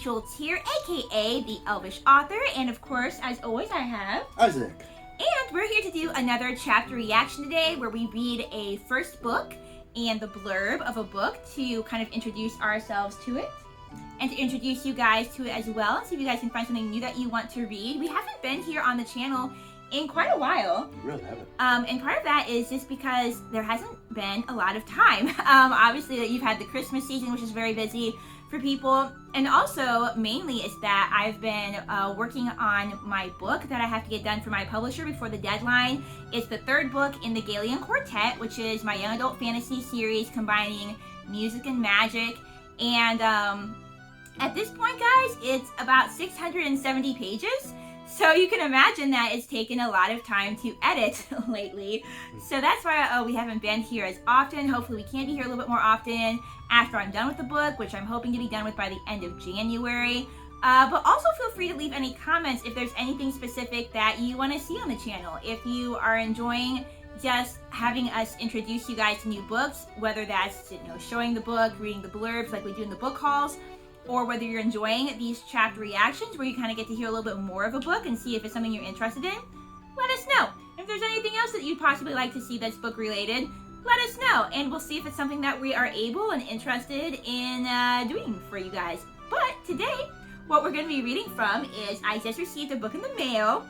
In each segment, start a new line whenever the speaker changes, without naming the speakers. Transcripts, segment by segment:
Schulze here, aka the Elvish author, and of course, as always, I have
Isaac.
And we're here to do another chapter reaction today where we read a first book and the blurb of a book to kind of introduce ourselves to it and to introduce you guys to it as well and see if you guys can find something new that you want to read. We haven't been here on the channel in quite a while.
We really haven't.
And part of that is just because there hasn't been a lot of time. Obviously that you've had the Christmas season, which is very busy for people, and also mainly is that I've been working on my book that I have to get done for my publisher before the deadline. It's the third book in the Galleon Quartet, which is my young adult fantasy series combining music and magic. And at this point, guys, it's about 670 pages. So you can imagine that it's taken a lot of time to edit lately. So that's why we haven't been here as often. Hopefully we can be here a little bit more often after I'm done with the book, which I'm hoping to be done with by the end of January. But also feel free to leave any comments if there's anything specific that you want to see on the channel. If you are enjoying just having us introduce you guys to new books, whether that's showing the book, reading the blurbs like we do in the book hauls, or whether you're enjoying these chapter reactions where you kind of get to hear a little bit more of a book and see if it's something you're interested in, let us know. If there's anything else that you'd possibly like to see that's book related, let us know, and we'll see if it's something that we are able and interested in doing for you guys. But today, what we're going to be reading from is I just received a book in the mail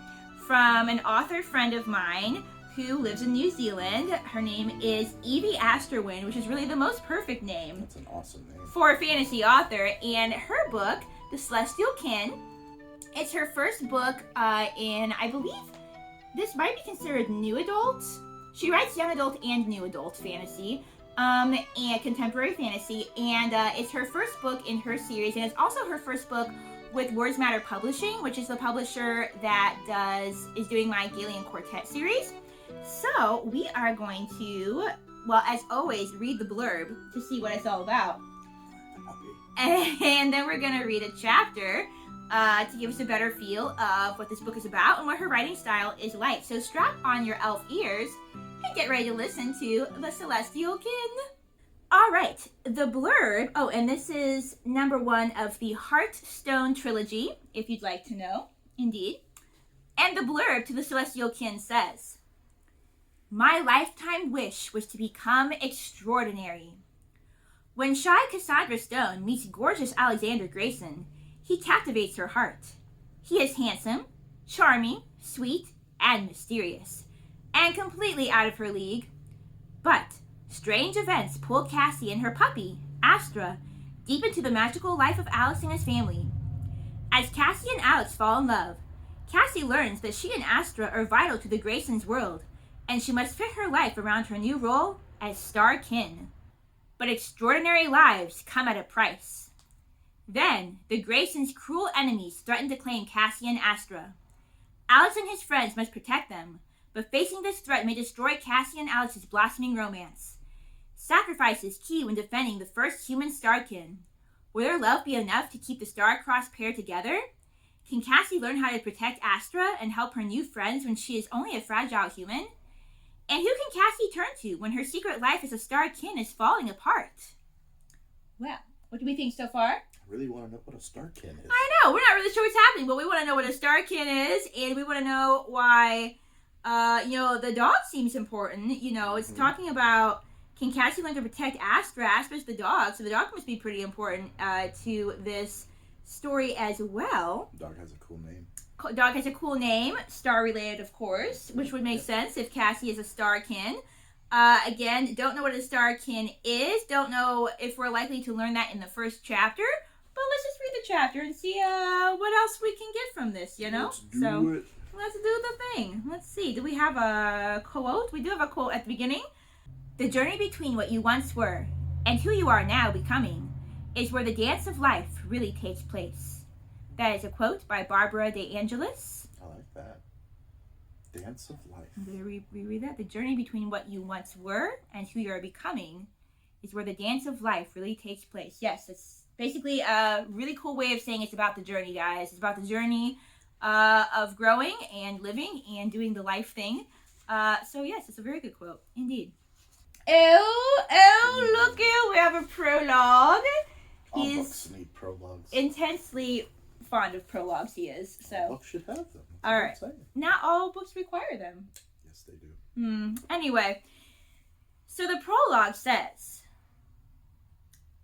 from an author friend of mine who lives in New Zealand. Her name is Evie Asterwyn, which is really the most perfect name.
That's an awesome name.
For a fantasy author. And her book, The Celestial Kin, it's her first book in, I believe, this might be considered new adult. She writes young adult and new adult fantasy, and contemporary fantasy, and it's her first book in her series, and it's also her first book with Words Matter Publishing, which is the publisher that is doing my Galleon Quartet series. So we are going to, well, as always, read the blurb to see what it's all about. And then we're going to read a chapter to give us a better feel of what this book is about and what her writing style is like. So strap on your elf ears and get ready to listen to The Celestial Kin. All right, the blurb. Oh, and this is number 1 of the Heartstone trilogy, if you'd like to know. Indeed. And the blurb to The Celestial Kin says, "My lifetime wish was to become extraordinary. When shy Cassandra Stone meets gorgeous Alexander Grayson, he captivates her heart. He is handsome, charming, sweet, and mysterious, and completely out of her league. But strange events pull Cassie and her puppy, Astra, deep into the magical life of Alex and his family. As Cassie and Alex fall in love, Cassie learns that she and Astra are vital to the Graysons' world, and she must fit her life around her new role as Star Kin. But extraordinary lives come at a price. Then, the Graysons' cruel enemies threaten to claim Cassie and Astra. Alex and his friends must protect them, but facing this threat may destroy Cassie and Alex's blossoming romance. Sacrifice is key when defending the first human Starkin. Will their love be enough to keep the star-crossed pair together? Can Cassie learn how to protect Astra and help her new friends when she is only a fragile human? And who can Cassie turn to when her secret life as a Star Kin is falling apart?" Well, what do we think so far?
I really want to know what a Star Kin is.
I know, we're not really sure what's happening, but we want to know what a Star Kin is, and we want to know why, the dog seems important. It's talking about, can Cassie learn to protect Astra? Astra's the dog, so the dog must be pretty important to this story as well.
Dog has a cool name.
Dog has a cool name, star-related, of course, which would make sense if Cassie is a Star Kin. Again, don't know what a Star Kin is. Don't know if we're likely to learn that in the first chapter. But let's just read the chapter and see what else we can get from this,
Let's do it.
Let's do the thing. Let's see. Do we have a quote? We do have a quote at the beginning. "The journey between what you once were and who you are now becoming is where the dance of life really takes place." That is a quote by Barbara De Angelis.
I like that. Dance of life.
I'm going to reread that. "The journey between what you once were and who you are becoming is where the dance of life really takes place." Yes, it's basically a really cool way of saying it's about the journey, guys. It's about the journey of growing and living and doing the life thing. So yes, it's a very good quote, indeed. Oh, look, we have a prologue.
All
He's
books need prologues.
intensely fond of prologues, he is.
All
So,
books should have them. That's
all
what
right.
I'm saying.
Not all books require them.
Yes, they do.
Anyway, so the prologue says,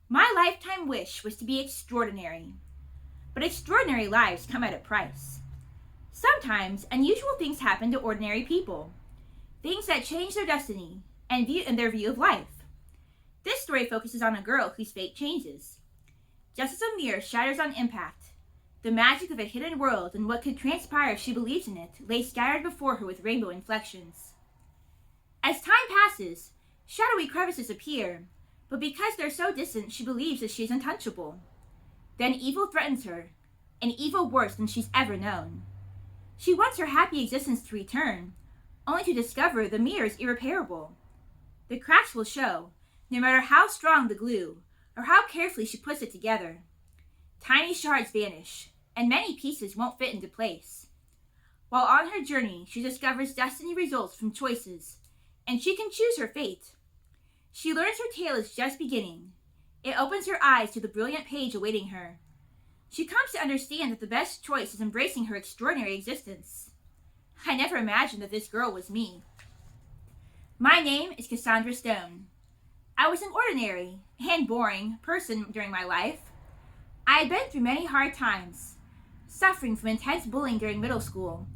"My lifetime wish was to be extraordinary, but extraordinary lives come at a price. Sometimes unusual things happen to ordinary people, things that change their destiny and their view of life. This story focuses on a girl whose fate changes. Just as a mirror shatters on impact, the magic of a hidden world and what could transpire if she believes in it lay scattered before her with rainbow inflections. As time passes, shadowy crevices appear, but because they're so distant, she believes that she is untouchable. Then evil threatens her, an evil worse than she's ever known. She wants her happy existence to return, only to discover the mirror is irreparable. The cracks will show, no matter how strong the glue, or how carefully she puts it together. Tiny shards vanish, and many pieces won't fit into place. While on her journey, she discovers destiny results from choices, and she can choose her fate. She learns her tale is just beginning. It opens her eyes to the brilliant page awaiting her. She comes to understand that the best choice is embracing her extraordinary existence. I never imagined that this girl was me. My name is Cassandra Stone. I was an ordinary and boring person during my life. I had been through many hard times, suffering from intense bullying during middle school,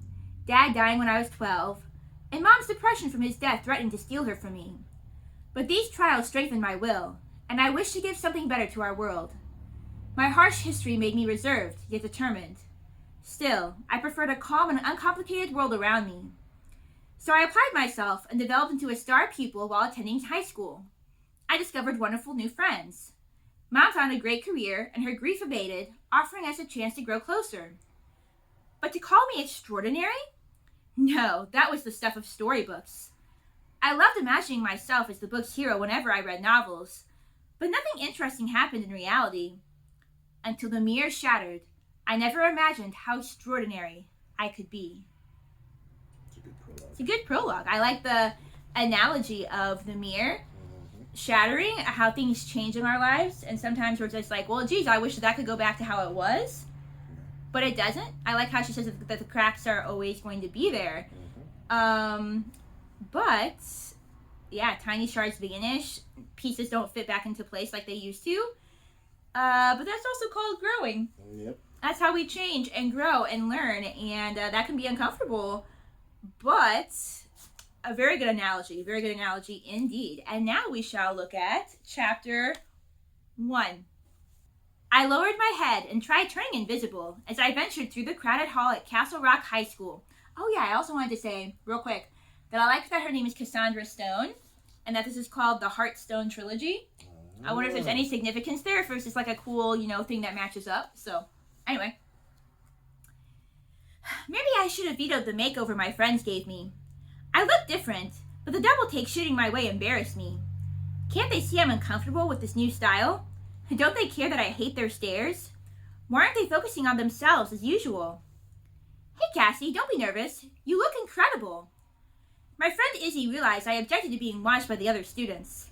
Dad dying when I was 12, and Mom's depression from his death threatening to steal her from me. But these trials strengthened my will, and I wished to give something better to our world. My harsh history made me reserved, yet determined. Still, I preferred a calm and uncomplicated world around me. So I applied myself and developed into a star pupil while attending high school. I discovered wonderful new friends. Mom found a great career, and her grief abated, offering us a chance to grow closer. But to call me extraordinary? No, that was the stuff of storybooks. I loved imagining myself as the book's hero whenever I read novels, but nothing interesting happened in reality. Until the mirror shattered, I never imagined how extraordinary I could be."
It's a good prologue.
It's a good prologue. I like the analogy of the mirror shattering, how things change in our lives, and sometimes we're just like, well, geez, I wish that could go back to how it was, but it doesn't. I like how she says that the cracks are always going to be there. But yeah, tiny shards vanish, pieces don't fit back into place like they used to, but that's also called growing.
Yep.
That's how we change and grow and learn, and that can be uncomfortable, but a very good analogy indeed. And now we shall look at chapter 1. I lowered my head and tried turning invisible as I ventured through the crowded hall at Castle Rock High School. Oh yeah, I also wanted to say, real quick, that I like that her name is Cassandra Stone, and that this is called the Heartstone Trilogy. I wonder if there's any significance there, if it's just like a cool, thing that matches up. So, anyway. Maybe I should have vetoed the makeover my friends gave me. I looked different, but the double take shooting my way embarrassed me. Can't they see I'm uncomfortable with this new style? Don't they care that I hate their stares? Why aren't they focusing on themselves as usual? Hey Cassie, don't be nervous. You look incredible. My friend Izzy realized I objected to being watched by the other students.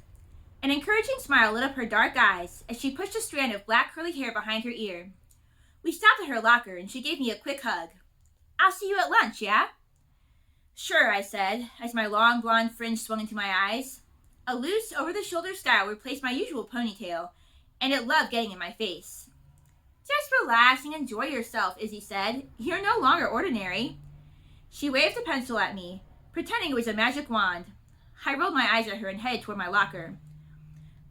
An encouraging smile lit up her dark eyes as she pushed a strand of black curly hair behind her ear. We stopped at her locker and she gave me a quick hug. I'll see you at lunch, yeah? Sure, I said, as my long blonde fringe swung into my eyes. A loose, over-the-shoulder style replaced my usual ponytail, and it loved getting in my face. Just relax and enjoy yourself, Izzy said. You're no longer ordinary. She waved a pencil at me, pretending it was a magic wand. I rolled my eyes at her and headed toward my locker.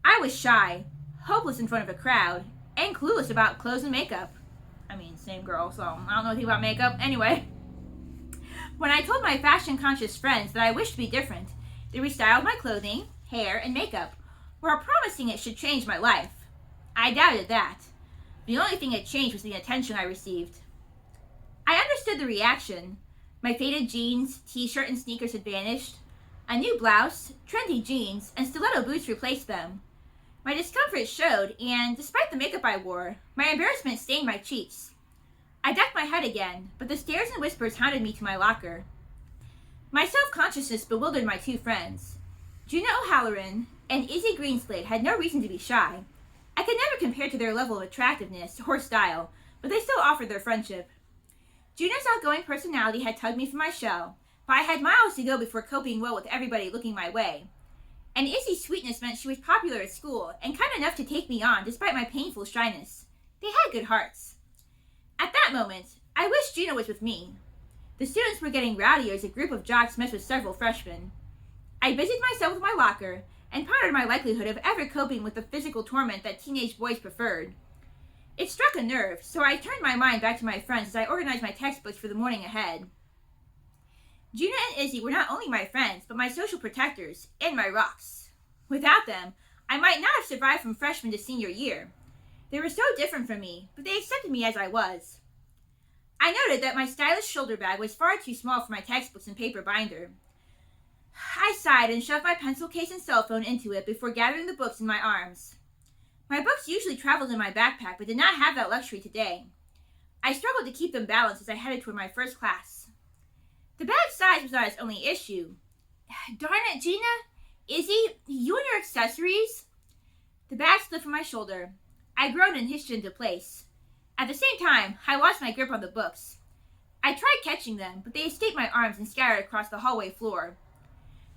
I was shy, hopeless in front of a crowd, and clueless about clothes and makeup. I mean, same girl, so I don't know anything about makeup. Anyway. When I told my fashion-conscious friends that I wished to be different, they restyled my clothing, hair, and makeup, while promising it should change my life. I doubted that. The only thing that changed was the attention I received. I understood the reaction. My faded jeans, t-shirt, and sneakers had vanished. A new blouse, trendy jeans, and stiletto boots replaced them. My discomfort showed, and despite the makeup I wore, my embarrassment stained my cheeks. I ducked my head again, but the stares and whispers hounded me to my locker. My self-consciousness bewildered my two friends. Juno O'Halloran and Izzy Greenslade had no reason to be shy. I could never compare to their level of attractiveness or style, but they still offered their friendship. Juno's outgoing personality had tugged me from my shell, but I had miles to go before coping well with everybody looking my way. And Izzy's sweetness meant she was popular at school and kind enough to take me on despite my painful shyness. They had good hearts. At that moment, I wished Juno was with me. The students were getting rowdy as a group of jocks messed with several freshmen. I busied myself with my locker and pondered my likelihood of ever coping with the physical torment that teenage boys preferred. It struck a nerve, so I turned my mind back to my friends as I organized my textbooks for the morning ahead. Juno and Izzy were not only my friends, but my social protectors and my rocks. Without them, I might not have survived from freshman to senior year. They were so different from me, but they accepted me as I was. I noted that my stylish shoulder bag was far too small for my textbooks and paper binder. I sighed and shoved my pencil case and cell phone into it before gathering the books in my arms. My books usually traveled in my backpack, but did not have that luxury today. I struggled to keep them balanced as I headed toward my first class. The bag's size was not its only issue. Darn it, Gina! Izzy, you and your accessories? The bag slipped from my shoulder. I groaned and hitched it into place. At the same time, I lost my grip on the books. I tried catching them, but they escaped my arms and scattered across the hallway floor.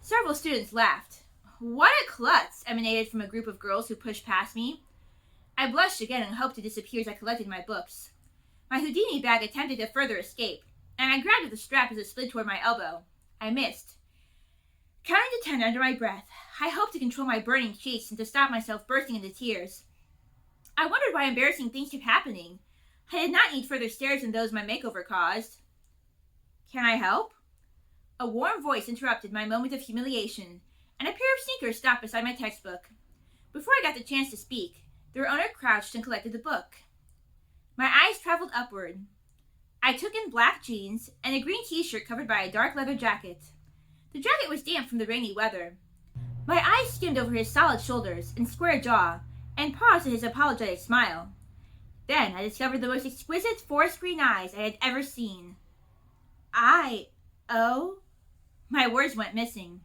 Several students laughed. What a klutz! Emanated from a group of girls who pushed past me. I blushed again and hoped to disappear as I collected my books. My Houdini bag attempted to further escape, and I grabbed at the strap as it slid toward my elbow. I missed. Counting to 10 under my breath, I hoped to control my burning cheeks and to stop myself bursting into tears. I wondered why embarrassing things kept happening. I did not need further stares than those my makeover caused. Can I help? A warm voice interrupted my moment of humiliation, and a pair of sneakers stopped beside my textbook. Before I got the chance to speak, their owner crouched and collected the book. My eyes traveled upward. I took in black jeans and a green t-shirt covered by a dark leather jacket. The jacket was damp from the rainy weather. My eyes skimmed over his solid shoulders and square jaw, and paused at his apologetic smile. Then I discovered the most exquisite forest green eyes I had ever seen. Oh? My words went missing.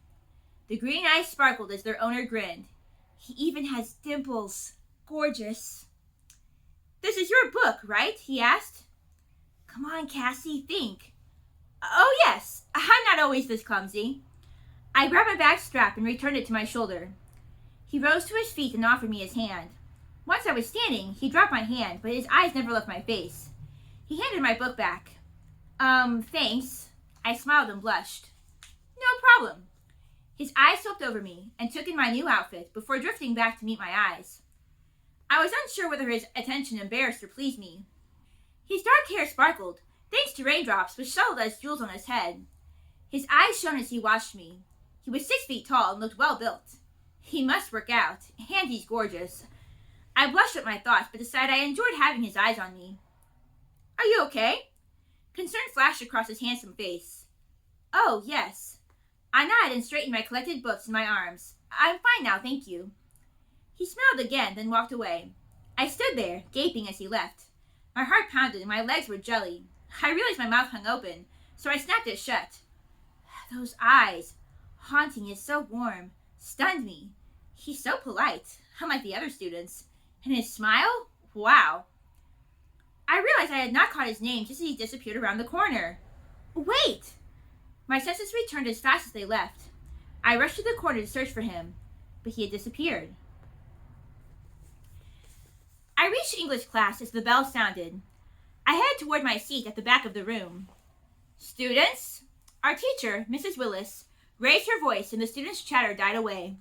The green eyes sparkled as their owner grinned. He even has dimples. Gorgeous. This is your book, right? He asked. Come on, Cassie, think. Oh, yes. I'm not always this clumsy. I grabbed my bag strap and returned it to my shoulder. He rose to his feet and offered me his hand. Once I was standing, he dropped my hand, but his eyes never left my face. He handed my book back. Thanks. I smiled and blushed. No problem. His eyes swept over me and took in my new outfit before drifting back to meet my eyes. I was unsure whether his attention embarrassed or pleased me. His dark hair sparkled, thanks to raindrops which settled as jewels on his head. His eyes shone as he watched me. He was 6 feet tall and looked well built. He must work out, and he's gorgeous. I blushed at my thoughts, but decided I enjoyed having his eyes on me. Are you okay? Concern flashed across his handsome face. Oh, yes. I nodded and straightened my collected books in my arms. I'm fine now, thank you. He smiled again, then walked away. I stood there, gaping as he left. My heart pounded and my legs were jelly. I realized my mouth hung open, so I snapped it shut. Those eyes, haunting yet so warm, stunned me. He's so polite, unlike the other students. And his smile? Wow. I realized I had not caught his name just as he disappeared around the corner. Wait! My senses returned as fast as they left. I rushed to the corner to search for him, but he had disappeared. I reached English class as the bell sounded. I headed toward my seat at the back of the room. Students? Our teacher, Mrs. Willis, raised her voice and the students' chatter died away.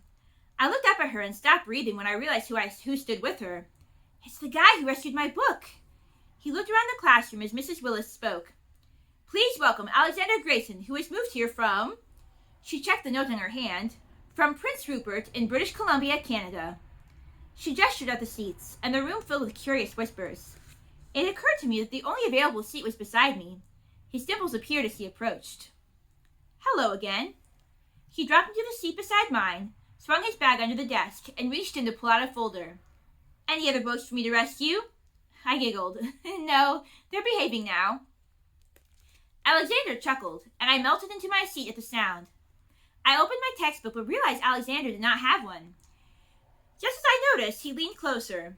I looked up at her and stopped breathing when I realized who stood with her. It's the guy who rescued my book. He looked around the classroom as Mrs. Willis spoke. Please welcome Alexander Grayson, who has moved here from... She checked the note in her hand. From Prince Rupert in British Columbia, Canada. She gestured at the seats, and the room filled with curious whispers. It occurred to me that the only available seat was beside me. His dimples appeared as he approached. Hello again. He dropped into the seat beside mine, swung his bag under the desk, and reached in to pull out a folder. Any other books for me to rescue? I giggled. No, they're behaving now. Alexander chuckled, and I melted into my seat at the sound. I opened my textbook but realized Alexander did not have one. Just as I noticed, he leaned closer.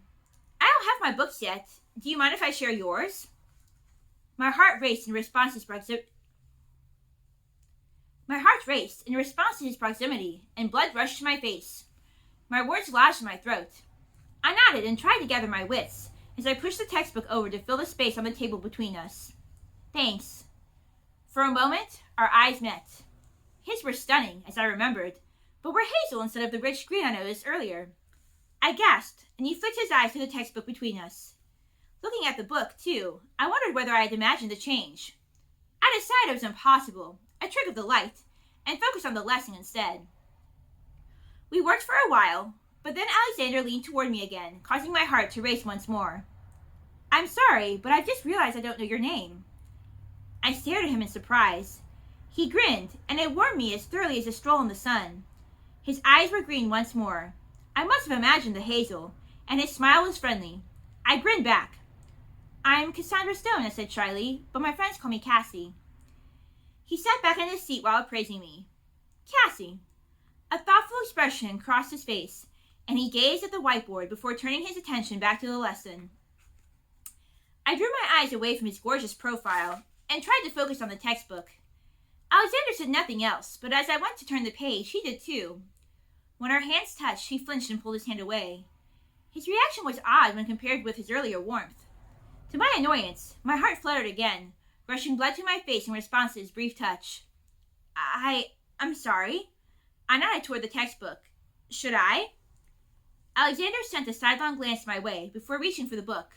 have my books yet. Do you mind if I share yours? My heart raced in response to his proximity, and blood rushed to my face. My words lodged in my throat. I nodded and tried to gather my wits as I pushed the textbook over to fill the space on the table between us. Thanks. For a moment, our eyes met. His were stunning, as I remembered, but were hazel instead of the rich green I noticed earlier. I gasped, and he flicked his eyes to the textbook between us. Looking at the book, too, I wondered whether I had imagined the change. I decided it was impossible, a trick of the light, and focused on the lesson instead. We worked for a while, but then Alexander leaned toward me again, causing my heart to race once more. I'm sorry, but I've just realized I don't know your name. I stared at him in surprise. He grinned, and it warmed me as thoroughly as a stroll in the sun. His eyes were green once more. I must have imagined the hazel, and his smile was friendly. I grinned back. I'm Cassandra Stone, I said shyly, but my friends call me Cassie. He sat back in his seat while appraising me. Cassie. A thoughtful expression crossed his face, and he gazed at the whiteboard before turning his attention back to the lesson. I drew my eyes away from his gorgeous profile and tried to focus on the textbook. Alexander said nothing else, but as I went to turn the page, he did too. When our hands touched, he flinched and pulled his hand away. His reaction was odd when compared with his earlier warmth. To my annoyance, my heart fluttered again, rushing blood to my face in response to his brief touch. I'm sorry. I nodded toward the textbook. Should I? Alexander sent a sidelong glance my way before reaching for the book.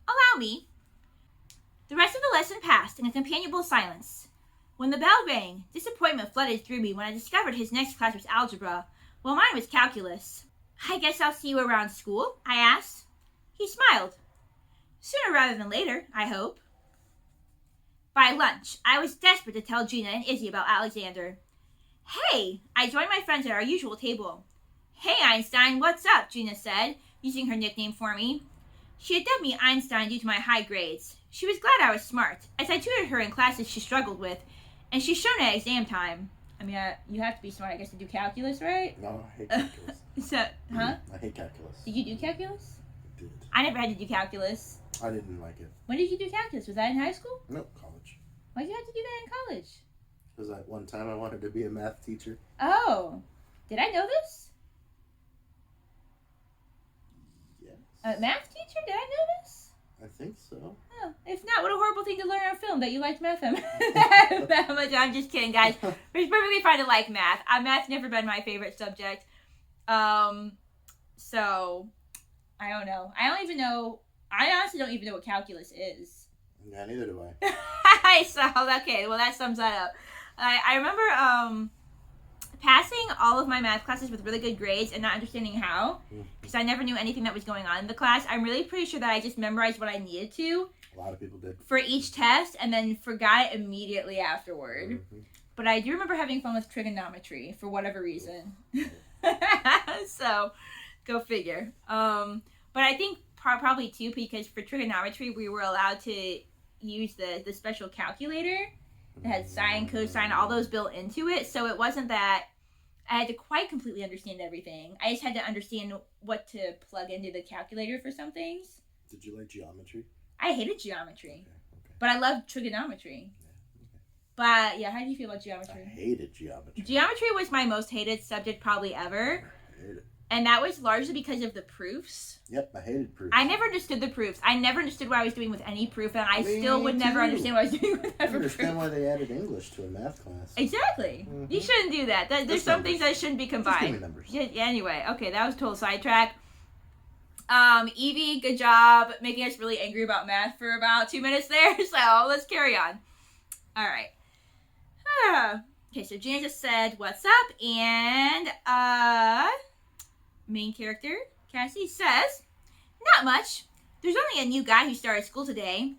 Allow me. The rest of the lesson passed in a companionable silence. When the bell rang, disappointment flooded through me when I discovered his next class was algebra, while mine was calculus. I guess I'll see you around school, I asked. He smiled. Sooner rather than later, I hope. By lunch, I was desperate to tell Gina and Izzy about Alexander. Hey, I joined my friends at our usual table. Hey, Einstein, what's up? Gina said, using her nickname for me. She had dubbed me Einstein due to my high grades. She was glad I was smart, as I tutored her in classes she struggled with, and she shone at exam time. I mean, you have to be smart, I guess, to do calculus, right?
No, I hate calculus. I hate calculus.
Did you do calculus?
I did.
I never had to do calculus.
I didn't like it.
When did you do calculus? Was that in high school?
Nope, college.
Why did you have to do that in college?
Because at one time I wanted to be a math teacher.
Oh. Did I know this?
Yes.
A math teacher? Did I know this?
I think so.
Oh, if not, what a horrible thing to learn on film that you liked math that much. I'm just kidding, guys. It's perfectly fine to like math. Math's never been my favorite subject. So, I don't know. I honestly don't even know what calculus is.
Yeah, neither do I.
So, okay, well that sums that up. I remember passing all of my math classes with really good grades and not understanding how, because I never knew anything that was going on in the class. I'm really pretty sure that I just memorized what I needed to.
A lot of people did. For
each test, and then forgot it immediately afterward. Mm-hmm. But I do remember having fun with trigonometry for whatever reason. So, go figure. But I think probably too, because for trigonometry we were allowed to use the special calculator that had sine, cosine, all those built into it. So it wasn't that I had to quite completely understand everything. I just had to understand what to plug into the calculator for some things.
Did you like geometry?
I hated geometry.
Okay.
But I loved trigonometry.
Yeah, okay.
But, yeah, how do you feel about geometry?
I hated geometry.
Geometry was my most hated subject probably ever.
I hate it.
And that was largely because of the proofs.
Yep, I hated proofs.
I never understood the proofs. I never understood what I was doing with any proof, and I
Me
still would never
too.
understand what I was doing with
I
every proof.
understand why they added English to a math class.
Exactly.
Mm-hmm.
You shouldn't do that. There's
Just
some
numbers.
things that shouldn't be combined.
Just give me numbers.
Yeah, anyway, okay, that was a total sidetrack. Evie, good job making us really angry about math for about 2 minutes there, so let's carry on. All right. Okay, so Gina just said, what's up? And, main character, Cassie, says, not much. There's only a new guy who started school today.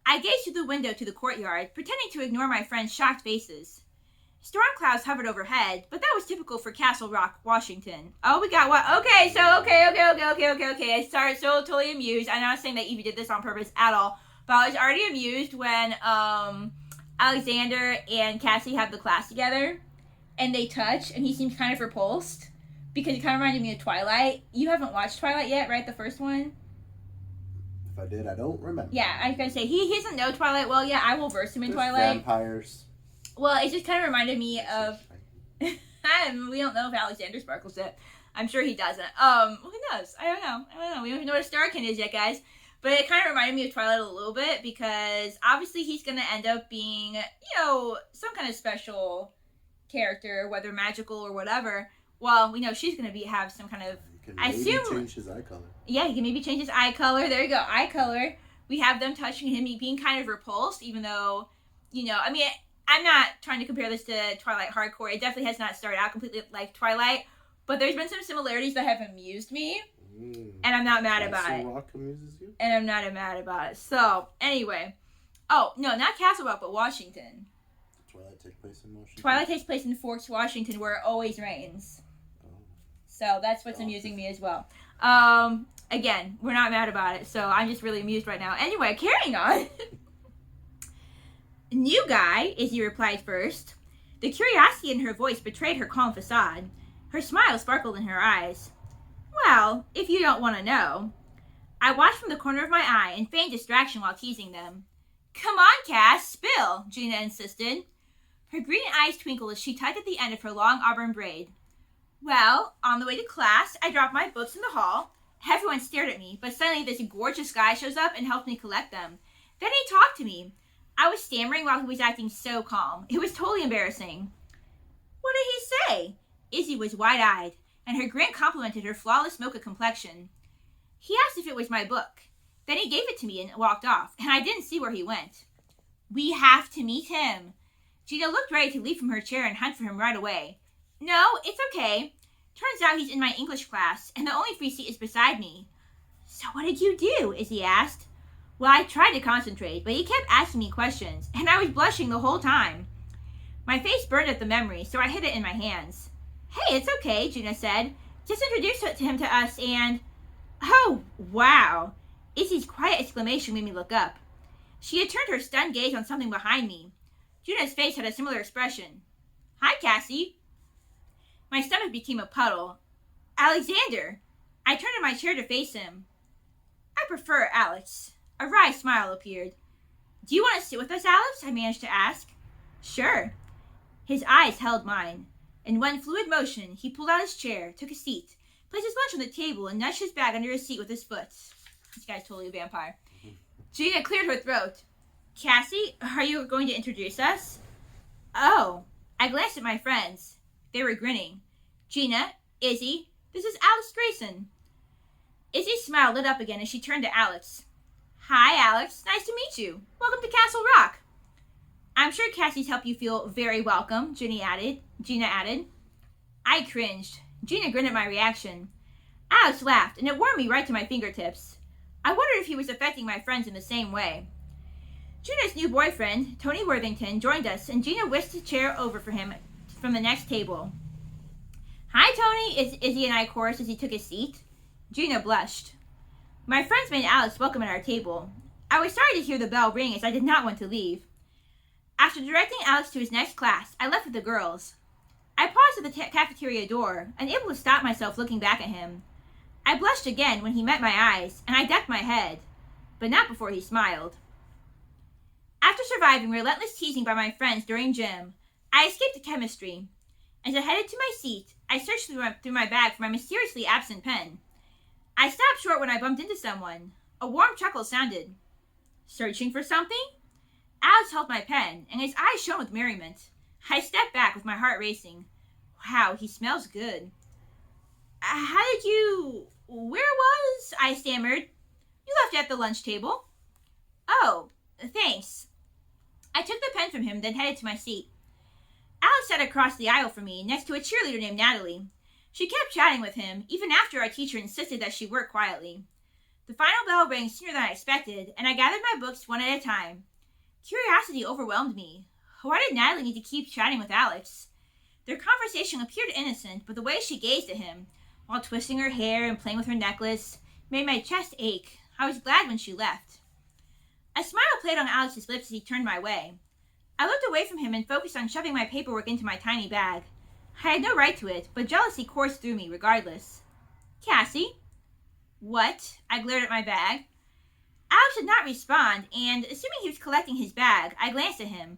I gazed through the window to the courtyard, pretending to ignore my friends' shocked faces. Storm clouds hovered overhead, but that was typical for Castle Rock, Washington. Oh, we got what? Okay, so, okay. I started so totally amused. I'm not saying that Evie did this on purpose at all, but I was already amused when, Alexander and Cassie have the class together, and they touch, and he seems kind of repulsed, because it kind of reminded me of Twilight. You haven't watched Twilight yet, right? The first one?
If I did, I don't remember.
Yeah, I was gonna say he doesn't know Twilight well yet. I will verse him in
There's
Twilight.
vampires.
Well, it just kind of reminded me of. We don't know if Alexander sparkles it. I'm sure he doesn't. Who knows? I don't know. We don't even know what a Starkin is yet, guys. But it kind of reminded me of Twilight a little bit because obviously he's gonna end up being, some kind of special character, whether magical or whatever. Well, we know she's gonna have some kind of.
I assume change his eye color.
Yeah, he can maybe change his eye color. There you go, eye color. We have them touching him, being kind of repulsed, even though, I'm not trying to compare this to Twilight hardcore. It definitely has not started out completely like Twilight, but there's been some similarities that have amused me, and I'm not mad about it.
Rock amuses you?
And I'm not mad about it. So, anyway. Oh, no, not Castle Rock, but Washington.
Twilight takes place in Washington?
Twilight takes place in Forks, Washington, where it always rains. Oh. So, that's what's amusing me as well. Again, we're not mad about it, so I'm just really amused right now. Anyway, carrying on. New guy, Izzy replied first. The curiosity in her voice betrayed her calm facade. Her smile sparkled in her eyes. Well, if you don't want to know. I watched from the corner of my eye and feigned distraction while teasing them. Come on, Cass, spill, Gina insisted. Her green eyes twinkled as she tugged at the end of her long auburn braid. Well, on the way to class, I dropped my books in the hall. Everyone stared at me, but suddenly this gorgeous guy shows up and helped me collect them. Then he talked to me. I was stammering while he was acting so calm. It was totally embarrassing. What did he say? Izzy was wide-eyed, and her grin complimented her flawless mocha complexion. He asked if it was my book. Then he gave it to me and walked off, and I didn't see where he went. We have to meet him. Gina looked ready to leap from her chair and hunt for him right away. No, it's okay. Turns out he's in my English class, and the only free seat is beside me. So what did you do? Izzy asked. Well, I tried to concentrate, but he kept asking me questions, and I was blushing the whole time. My face burned at the memory, so I hid it in my hands. Hey, it's okay, Gina said. Just introduce him to us and... Oh, wow. Izzy's quiet exclamation made me look up. She had turned her stunned gaze on something behind me. Gina's face had a similar expression. Hi, Cassie. My stomach became a puddle. Alexander! I turned in my chair to face him. I prefer Alex. A wry smile appeared. Do you want to sit with us, Alex? I managed to ask. Sure. His eyes held mine. In one fluid motion, he pulled out his chair, took a seat, placed his lunch on the table, and nudged his bag under his seat with his foot. This guy's totally a vampire. Gina cleared her throat. Cassie, are you going to introduce us? Oh. I glanced at my friends. They were grinning. Gina, Izzy, this is Alex Grayson. Izzy's smile lit up again as she turned to Alex. Hi, Alex. Nice to meet you. Welcome to Castle Rock. I'm sure Cassie's helped you feel very welcome, Gina added. I cringed. Gina grinned at my reaction. Alex laughed, and it warmed me right to my fingertips. I wondered if he was affecting my friends in the same way. Gina's new boyfriend, Tony Worthington, joined us, and Gina whisked a chair over for him from the next table. Hi, Tony, Izzy and I chorused as he took his seat. Gina blushed. My friends made Alex welcome at our table. I was sorry to hear the bell ring as I did not want to leave. After directing Alex to his next class, I left with the girls. I paused at the cafeteria door, unable to stop myself looking back at him. I blushed again when he met my eyes, and I ducked my head, but not before he smiled. After surviving relentless teasing by my friends during gym, I escaped to chemistry. As I headed to my seat, I searched through my bag for my mysteriously absent pen. I stopped short when I bumped into someone. A warm chuckle sounded. Searching for something? Alex held my pen, and his eyes shone with merriment. I stepped back with my heart racing. Wow, he smells good. How did you... Where was... I stammered. You left at the lunch table. Oh, thanks. I took the pen from him, then headed to my seat. Alex sat across the aisle from me, next to a cheerleader named Natalie. She kept chatting with him, even after our teacher insisted that she work quietly. The final bell rang sooner than I expected, and I gathered my books one at a time. Curiosity overwhelmed me. Why did Natalie need to keep chatting with Alex? Their conversation appeared innocent, but the way she gazed at him, while twisting her hair and playing with her necklace, made my chest ache. I was glad when she left. A smile played on Alex's lips as he turned my way. I looked away from him and focused on shoving my paperwork into my tiny bag. I had no right to it, but jealousy coursed through me regardless. Cassie? What? I glared at my bag. Alex did not respond, and assuming he was collecting his bag, I glanced at him.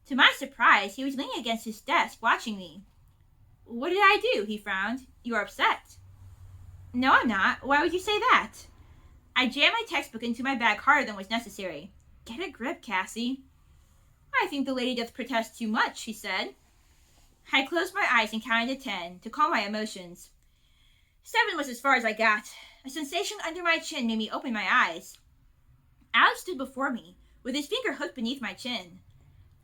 To my surprise, he was leaning against his desk, watching me. What did I do? He frowned. You are upset. No, I'm not. Why would you say that? I jammed my textbook into my bag harder than was necessary. Get a grip, Cassie. I think the lady doth protest too much, she said. I closed my eyes and counted to 10 to calm my emotions. 7 was as far as I got. A sensation under my chin made me open my eyes. Alex stood before me, with his finger hooked beneath my chin.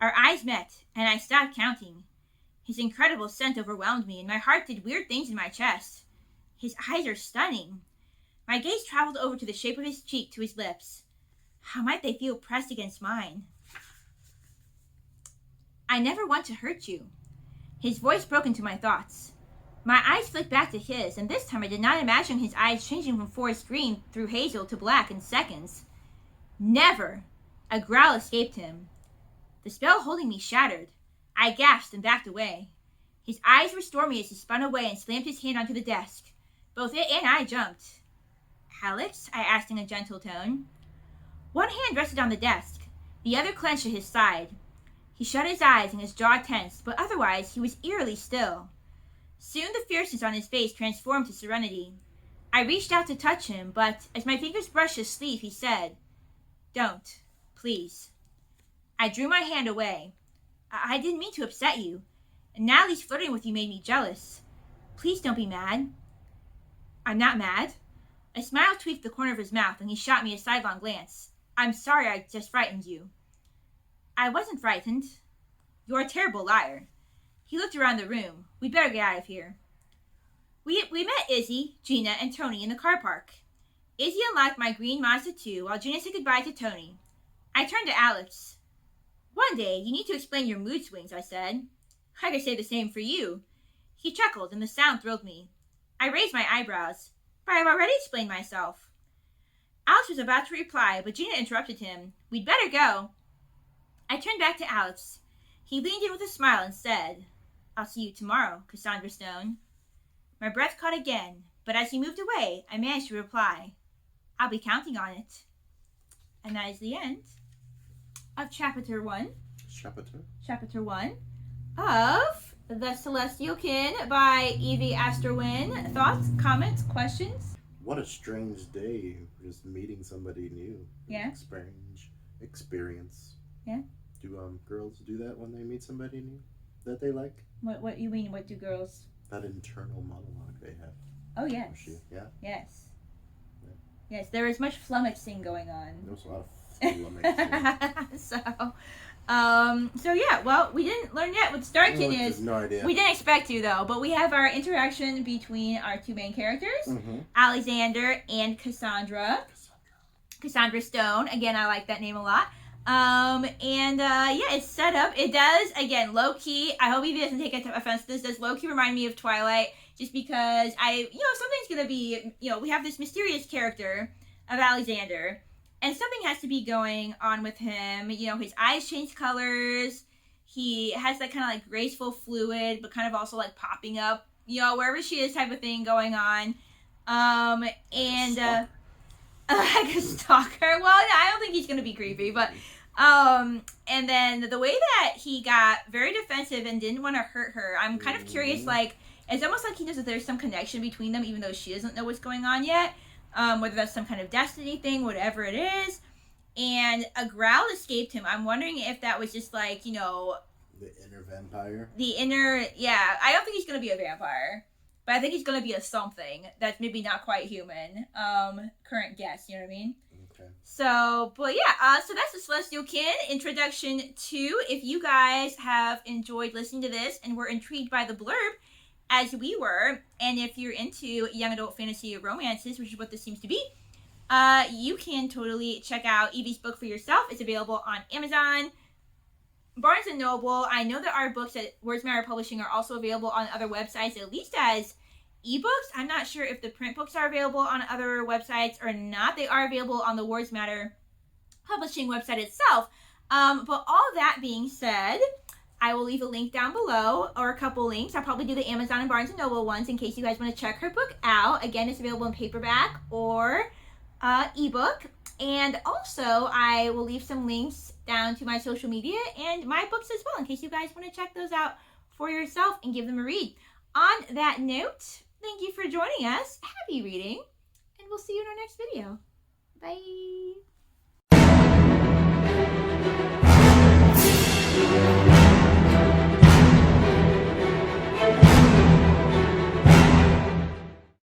Our eyes met, and I stopped counting. His incredible scent overwhelmed me, and my heart did weird things in my chest. His eyes are stunning. My gaze traveled over to the shape of his cheek to his lips. How might they feel pressed against mine? I never want to hurt you. His voice broke into my thoughts. My eyes flicked back to his, and this time I did not imagine his eyes changing from forest green through hazel to black in seconds. Never! A growl escaped him. The spell holding me shattered. I gasped and backed away. His eyes were stormy as he spun away and slammed his hand onto the desk. Both it and I jumped. Alex? I asked in a gentle tone. One hand rested on the desk. The other clenched at his side. He shut his eyes and his jaw tensed, but otherwise he was eerily still. Soon the fierceness on his face transformed to serenity. I reached out to touch him, but as my fingers brushed his sleeve, he said, Don't, please. I drew my hand away. I didn't mean to upset you. And Natalie's flirting with you made me jealous. Please don't be mad. I'm not mad. A smile tweaked the corner of his mouth, and he shot me a sidelong glance. I'm sorry I just frightened you. I wasn't frightened. You're a terrible liar. He looked around the room. We'd better get out of here. We met Izzy, Gina, and Tony in the car park. Izzy unlocked my green Mazda 2 while Gina said goodbye to Tony. I turned to Alex. One day, you need to explain your mood swings, I said. I could say the same for you. He chuckled, and the sound thrilled me. I raised my eyebrows. But I've already explained myself. Alex was about to reply, but Gina interrupted him. We'd better go. I turned back to Alex. He leaned in with a smile and said, I'll see you tomorrow, Cassandra Stone. My breath caught again, but as he moved away, I managed to reply, I'll be counting on it. And that is the end of Chapter 1. Chapter 1 of The Celestial Kin by Evie Asterwyn. Thoughts, comments, questions?
What a strange day, just meeting somebody new.
Yeah.
Experience.
Yeah.
Do girls do that when they meet somebody new that they like?
What you mean? What do girls?
That internal monologue they have.
Oh yes.
Yeah.
Yes.
Yeah.
Yes, there is much flummoxing going on.
There was a lot of flummoxing.
So yeah, well, we didn't learn yet what Starkin is.
No idea.
We didn't expect to though, but we have our interaction between our two main characters, Alexander and Cassandra. Cassandra Stone. Again, I like that name a lot. It's set up. It does, again, low-key. I hope Evie doesn't take offense to this. Does low-key remind me of Twilight, just because something's gonna be, we have this mysterious character of Alexander, and something has to be going on with him. His eyes change colors. He has that kind of like graceful fluid, but kind of also like popping up, wherever she is type of thing going on. Like a stalker. Well, I don't think he's gonna be creepy, but and then the way that he got very defensive and didn't want to hurt her, I'm kind of curious, like, it's almost like he knows that there's some connection between them, even though she doesn't know what's going on yet, whether that's some kind of destiny thing, whatever it is, and a growl escaped him. I'm wondering if that was just like,
the inner vampire?
I don't think he's gonna be a vampire. But I think he's going to be a something that's maybe not quite human. Current guess, you know what I mean?
Okay.
So that's the Celestial Kin Introduction 2. If you guys have enjoyed listening to this and were intrigued by the blurb, as we were, and if you're into young adult fantasy romances, which is what this seems to be, you can totally check out Evie's book for yourself. It's available on Amazon, Barnes & Noble. I know that our books at Words Matter Publishing are also available on other websites, at least as ebooks. I'm not sure if the print books are available on other websites or not. They are available on the Words Matter Publishing website itself. But all that being said, I will leave a link down below, or a couple links. I'll probably do the Amazon and Barnes & Noble ones in case you guys want to check her book out. Again, it's available in paperback or ebook. And also, I will leave some links down to my social media and my books as well, in case you guys want to check those out for yourself and give them a read. On that note, thank you for joining us. Happy reading, and we'll see you in our next video. Bye.